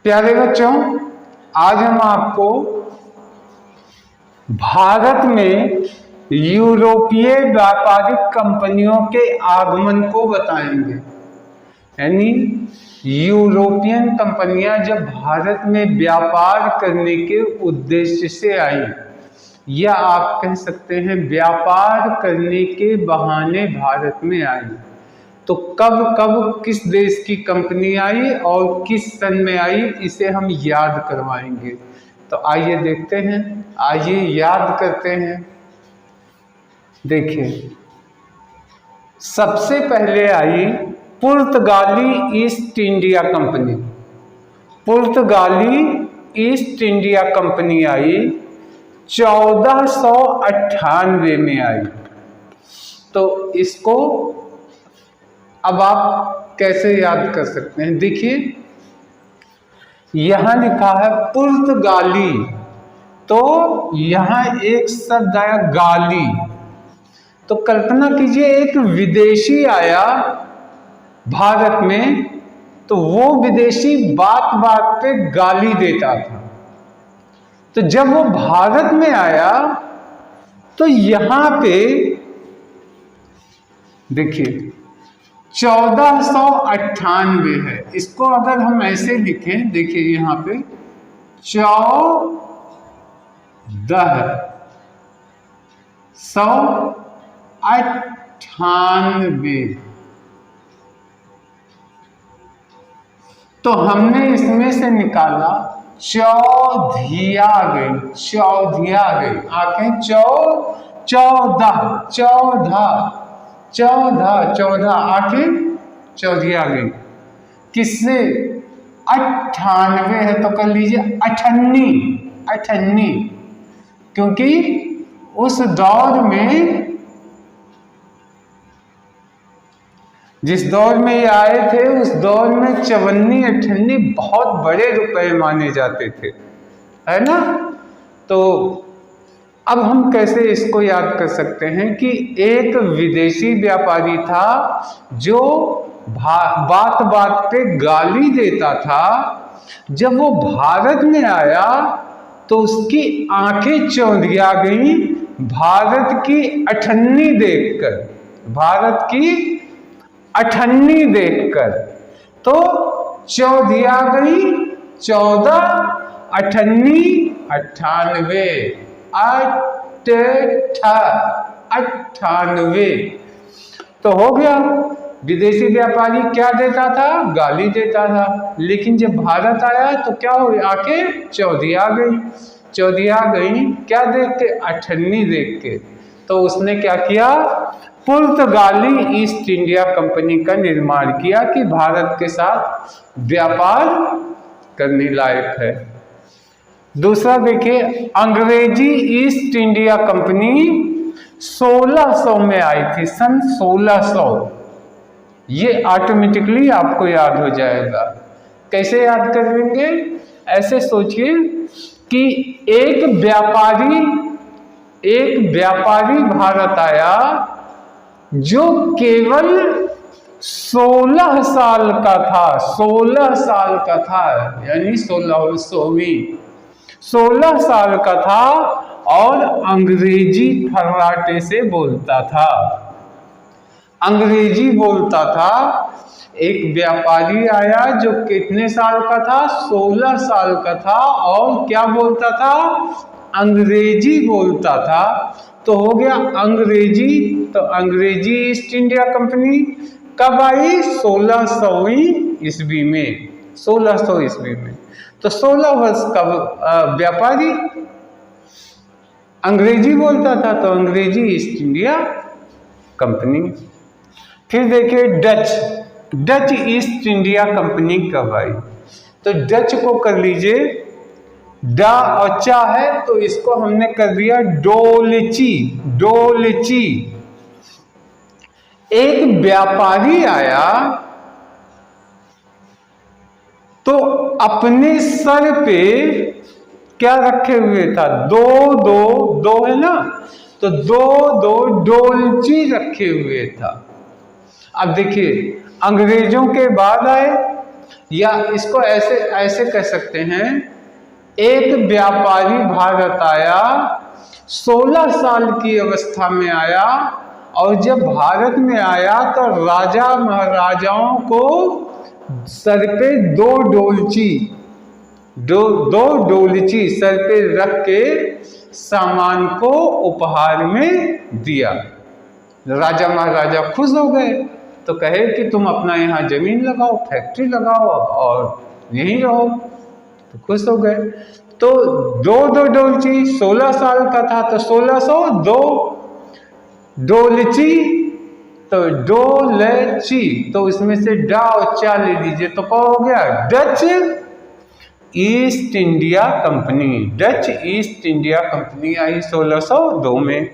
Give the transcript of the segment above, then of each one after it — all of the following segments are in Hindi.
प्यारे बच्चों, आज हम आपको भारत में यूरोपीय व्यापारिक कंपनियों के आगमन को बताएंगे। यानी यूरोपियन कंपनियां जब भारत में व्यापार करने के उद्देश्य से आई, या आप कह सकते हैं व्यापार करने के बहाने भारत में आई, तो कब कब किस देश की कंपनी आई और किस सन में आई, इसे हम याद करवाएंगे। तो आइए देखते हैं, आइए याद करते हैं। देखिए, सबसे पहले आई पुर्तगाली ईस्ट इंडिया कंपनी। पुर्तगाली ईस्ट इंडिया कंपनी आई 1498 में आई। तो इसको अब आप कैसे याद कर सकते हैं? देखिए, यहां लिखा है पुर्तगाली, तो यहां एक शब्द आया गाली। तो कल्पना कीजिए एक विदेशी आया भारत में, तो वो विदेशी बात बात पे गाली देता था। तो जब वो भारत में आया तो यहां पे देखिए 1498 है। इसको अगर हम ऐसे लिखें, देखिए यहां पे 1498, तो हमने इसमें से निकाला चौधिया गई, चौधिया गई, आंखें 14 आंखें चौधिया गई। किससे? 98 है तो कर लीजिए 98, क्योंकि उस दौर में, जिस दौर में ये आए थे, उस दौर में 54-58 बहुत बड़े रुपए माने जाते थे, है ना। तो अब हम कैसे इसको याद कर सकते हैं कि एक विदेशी व्यापारी था जो बात बात पे गाली देता था। जब वो भारत में आया तो उसकी आंखें चौंधिया गई भारत की अठन्नी देखकर, भारत की अठन्नी देखकर। तो चौधिया गई 14, अठन्नी 98, 98। तो हो गया। विदेशी व्यापारी क्या देता था? गाली देता था। लेकिन जब भारत आया तो क्या हुई? आंखें चौधिया गई, चौधिया गई क्या देख के? अठन्नी देख के। तो उसने क्या किया? पुर्तगाली ईस्ट इंडिया कंपनी का निर्माण किया कि भारत के साथ व्यापार करने लायक है। दूसरा देखिए, अंग्रेजी ईस्ट इंडिया कंपनी 1600 में आई थी, सन 1600। ये ऑटोमेटिकली आपको याद हो जाएगा। कैसे याद करेंगे? ऐसे सोचिए कि एक व्यापारी भारत आया जो केवल 16 साल का था, 16 साल का था, यानी 16 साल का था और अंग्रेजी फर्राटे से बोलता था, अंग्रेजी बोलता था। एक व्यापारी आया जो कितने साल का था? 16 साल का था, और क्या बोलता था? अंग्रेजी बोलता था। तो हो गया अंग्रेजी। तो अंग्रेजी ईस्ट इंडिया कंपनी कब आई? 1600 ईस्वी में, 1600 ईस्वी में। तो 16 वर्ष का व्यापारी अंग्रेजी बोलता था, तो अंग्रेजी ईस्ट इंडिया कंपनी। फिर देखिए डच ईस्ट इंडिया कंपनी कब आई? तो डच को कर लीजिए, डा और चा है तो इसको हमने कर दिया डोलची। एक व्यापारी आया तो अपने सर पे क्या रखे हुए था? दो है ना, तो दो डोलची रखे हुए था। अब देखिए, अंग्रेजों के बाद आए या इसको ऐसे ऐसे कह सकते हैं, एक व्यापारी भारत आया, 16 साल की अवस्था में आया, और जब भारत में आया तो राजा महाराजाओं को सर पे दो डोलची सर पे रख के सामान को उपहार में दिया। राजा महाराजा खुश हो गए, तो कहे कि तुम अपना यहाँ जमीन लगाओ, फैक्ट्री लगाओ और यहीं रहो, तो खुश हो गए। तो दो डोलची, 16 साल का था तो 1600, दो डोलची तो डोलची, तो इसमें से डा और चा ले लीजिए तो क्या हो गया, Dutch East India Company. Dutch East India Company आई 1602 में।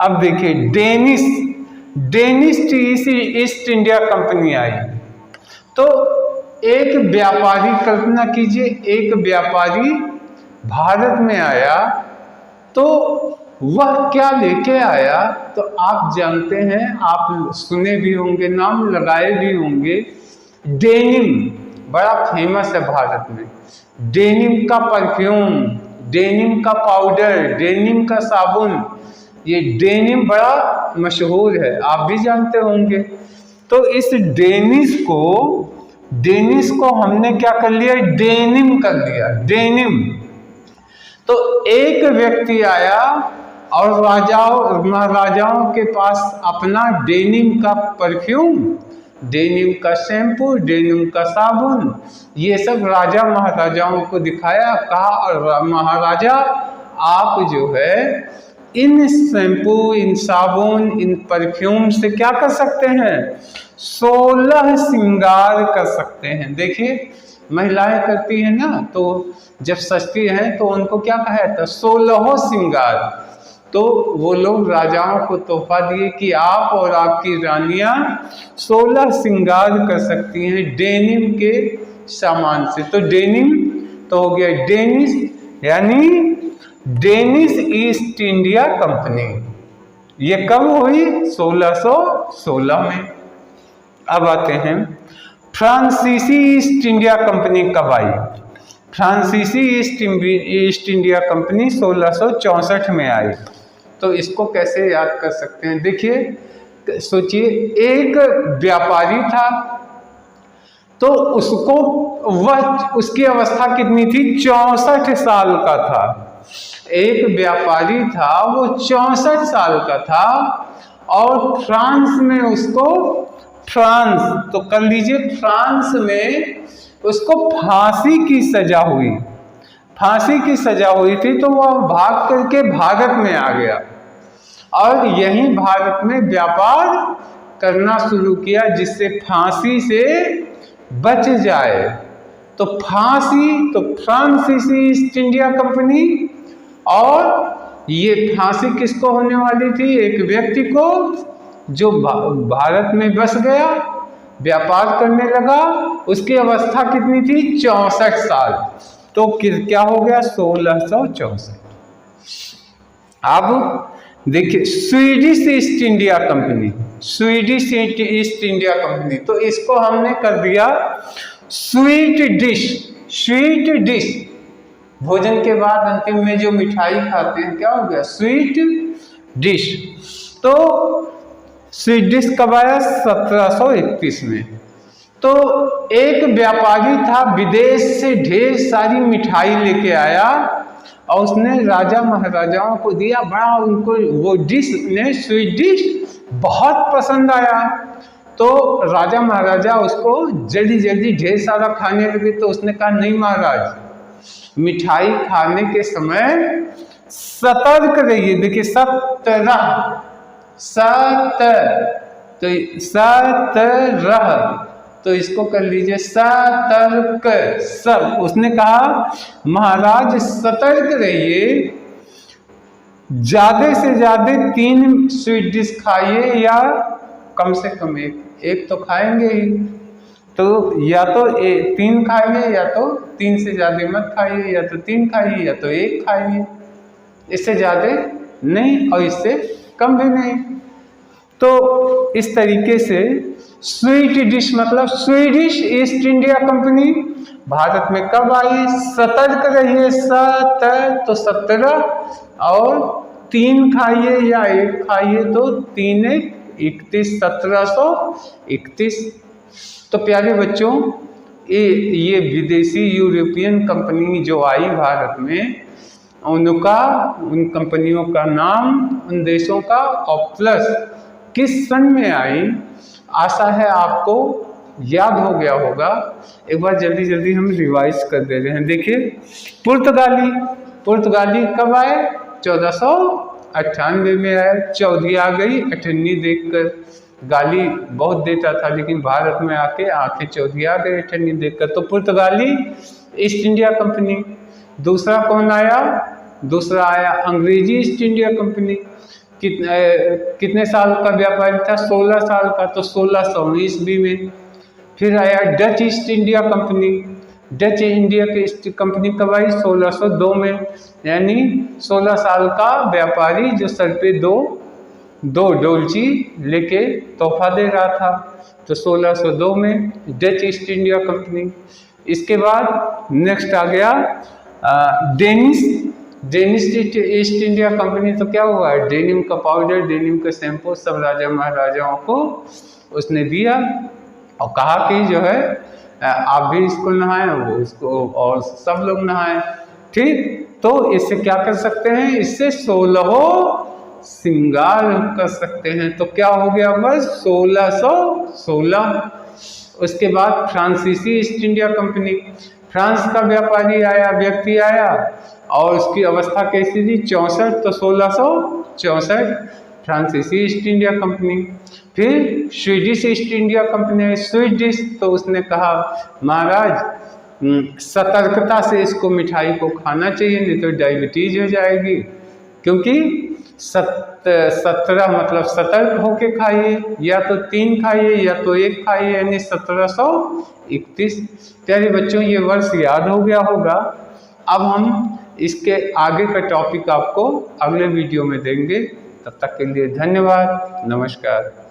अब देखिए डेनिश ईस्ट इंडिया कंपनी आई। तो एक व्यापारी, कल्पना कीजिए, एक व्यापारी भारत में आया, तो वह क्या लेके आया, तो आप जानते हैं, आप सुने भी होंगे, नाम लगाए भी होंगे, डेनिम बड़ा फेमस है भारत में। डेनिम का परफ्यूम, डेनिम का पाउडर, डेनिम का साबुन, ये डेनिम बड़ा मशहूर है, आप भी जानते होंगे। तो इस डेनिस को हमने क्या कर लिया, डेनिम कर दिया, डेनिम। तो एक व्यक्ति आया और महाराजाओं के पास अपना डेनिम का परफ्यूम, डेनिम का शैम्पू, डेनिम का साबुन, ये सब राजा महाराजाओं को दिखाया, कहा और महाराजा आप जो है इन शैम्पू, इन साबुन, इन परफ्यूम से क्या कर सकते हैं, 16 श्रृंगार कर सकते हैं। देखिए महिलाएं करती हैं ना, तो जब सजती हैं तो उनको क्या कहा जाता है, 16 श्रृंगार। तो वो लोग राजाओं को तोहफा दिए कि आप और आपकी रानियां 16 श्रृंगार कर सकती हैं डेनिम के सामान से। तो डेनिम तो हो गया डेनिश, यानी डेनिश ईस्ट इंडिया कंपनी। ये कब हुई, 1616 में। अब आते हैं फ्रांसीसी ईस्ट इंडिया कंपनी कब आई। फ्रांसीसी ईस्ट इंडिया कंपनी 1664 में आई। तो इसको कैसे याद कर सकते हैं, देखिए सोचिए, एक व्यापारी था, तो उसकी अवस्था कितनी थी, 64 साल का था। एक व्यापारी था, वो 64 साल का था, और फ्रांस में उसको, तो कर लीजिए, फ्रांस में उसको फांसी की सजा हुई। फांसी की सजा हुई थी, तो वह भाग करके भारत में आ गया और यहीं भारत में व्यापार करना शुरू किया, जिससे फांसी से बच जाए। तो फ्रांसीसी ईस्ट इंडिया कंपनी, और ये फांसी किसको होने वाली थी, एक व्यक्ति को जो भारत में बस गया, व्यापार करने लगा, उसकी अवस्था कितनी थी, 64 साल। तो क्या हो गया, 1664। अब देखिए Swedish east India company, Swedish east India company, तो इसको हमने कर दिया स्वीट डिश। भोजन के बाद अंतिम में जो मिठाई खाते हैं, क्या हो गया, स्वीट डिश। तो स्वीट डिश कब आया, 1731 में। तो एक व्यापारी था, विदेश से ढेर सारी मिठाई लेके आया और उसने राजा महाराजाओं को दिया। बड़ा उनको वो डिश ने, स्वीट डिश बहुत पसंद आया। तो राजा महाराजा उसको जल्दी ढेर सारा खाने लगे। तो उसने कहा, नहीं महाराज, मिठाई खाने के समय सतर्क रहिए। देखिए सतरह, तो इसको कर लीजिए सतर्क। सब उसने कहा, महाराज सतर्क रहिए, ज्यादा से ज्यादा 3 स्वीट डिश खाइए, या कम से कम एक तो खाएंगे ही। तो या तो 3 खाइए, या तो 3 से ज्यादा मत खाइए, या तो 3 खाइए, या तो 1 खाइए, इससे ज्यादा नहीं और इससे कम भी नहीं। तो इस तरीके से स्वीट डिश मतलब Swedish east India company Bharat में कब आई? सतर्क रहिए, तो 17 और 3 खाइए या 1 खाइए तो 3 31 1731। तो प्यारे बच्चों, ये विदेशी यूरोपियन कंपनी जो आई भारत में, उन कंपनियों का नाम, उन देशों का और प्लस किस सन में आई, आशा है आपको याद हो गया होगा। एक बार जल्दी जल्दी हम रिवाइज कर दे रहे हैं। देखिए, पुर्तगाली कब आए? 1498 में आए। चौधरी आ गई अठन्नी देखकर, गाली बहुत देता था लेकिन भारत में आके आंखें चौधरी आ गई अठन्नी देखकर। तो पुर्तगाली ईस्ट इंडिया कंपनी। दूसरा कौन आया? दूसरा आया अंग्रेजी ईस्ट इंडिया कंपनी। कितने साल का व्यापारी था? 16 साल का, तो 1619 ईस्वी में। फिर आया Dutch East India Company. Dutch India की कंपनी कब आई? 1602 में। यानी 16 साल का व्यापारी जो सर पे दो डोलची लेके तोहफा दे रहा था, तो 1602 में डच ईस्ट इंडिया कंपनी। इसके बाद नेक्स्ट आ गया डेनिश ईस्ट इंडिया कंपनी। तो क्या हुआ? डेनिम का पाउडर, डेनिम का शैम्पू सब राजा महाराजाओं को उसने दिया और कहा कि जो है आप भी इसको नहाएं, वो इसको, और सब लोग नहाएं। ठीक, तो इससे क्या कर सकते हैं? इससे 16 श्रृंगार कर सकते हैं। तो क्या हो गया? बस 1616। उसके बाद फ्रांसीसी ईस्ट इंडिया कंपनी। फ्रांस का व्यापारी आया, व्यक्ति आया और उसकी अवस्था कैसी थी? 64, तो 1664 फ्रांसीसी ईस्ट इंडिया कंपनी। फिर Swedish east India company. Swedish, तो उसने कहा महाराज सतर्कता से इसको मिठाई को खाना चाहिए, नहीं तो डायबिटीज हो जाएगी, क्योंकि 17 मतलब सतर्क होके खाइए, या तो 3 खाइए या तो 1 खाइए, यानी 1731। प्यारे बच्चों, ये वर्ष याद हो गया होगा। अब हम इसके आगे का टॉपिक आपको अगले वीडियो में देंगे। तब तक के लिए धन्यवाद, नमस्कार।